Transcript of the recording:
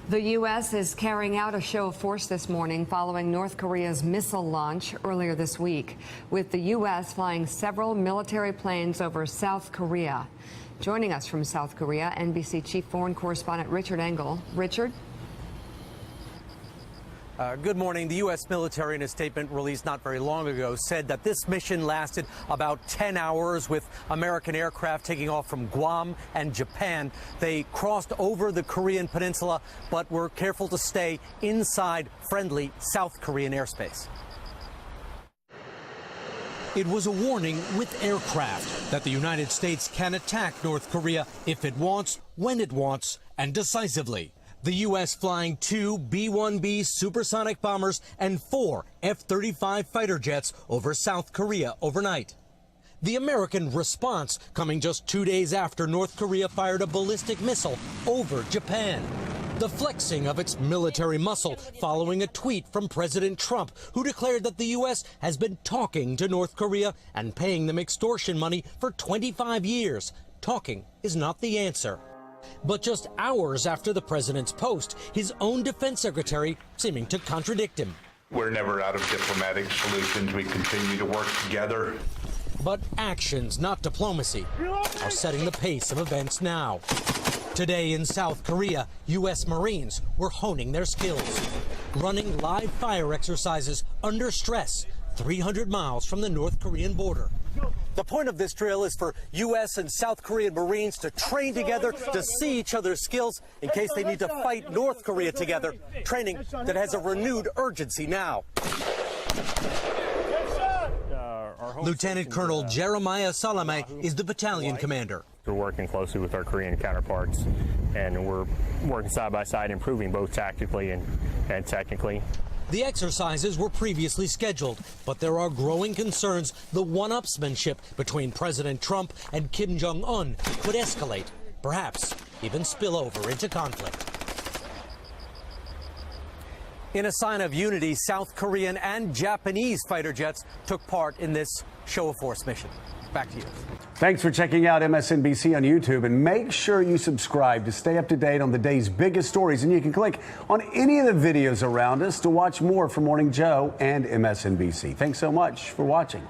The U.S. is carrying out a show of force this morning following North Korea's missile launch earlier this week, with the U.S. flying several military planes over South Korea. Joining us from South Korea, NBC Chief Foreign Correspondent Richard Engel. Richard? Good morning. The U.S. military, in a statement released not very long ago, said that this mission lasted about 10 hours with American aircraft taking off from Guam and Japan. They crossed over the Korean peninsula, but were careful to stay inside friendly South Korean airspace. It was a warning with aircraft that the United States can attack North Korea if it wants, when it wants, and decisively. The U.S. flying 2 B-1B supersonic bombers and 4 F-35 fighter jets over South Korea overnight. The American response coming just 2 days after North Korea fired a ballistic missile over Japan. The flexing of its military muscle following a tweet from President Trump, who declared that the U.S. has been talking to North Korea and paying them extortion money for 25 years. Talking is not the answer. But just hours after the president's post, his own defense secretary seeming to contradict him. We're never out of diplomatic solutions. We continue to work together. But actions, not diplomacy, are setting the pace of events now. Today in South Korea, U.S. Marines were honing their skills, running live fire exercises under stress 300 miles from the North Korean border. The point of this drill is for U.S. and South Korean Marines to train together, to see each other's skills in case they need to fight North Korea together, training that has a renewed urgency now. Lieutenant Colonel Jeremiah Salame is the battalion commander. We're working closely with our Korean counterparts, and we're working side by side, improving both tactically and technically. The exercises were previously scheduled, but there are growing concerns the one-upsmanship between President Trump and Kim Jong-un could escalate, perhaps even spill over into conflict. In a sign of unity, South Korean and Japanese fighter jets took part in this show of force mission. Back to you. Thanks for checking out MSNBC on YouTube, and make sure you subscribe to stay up to date on the day's biggest stories. And you can click on any of the videos around us to watch more from Morning Joe and MSNBC. Thanks so much for watching.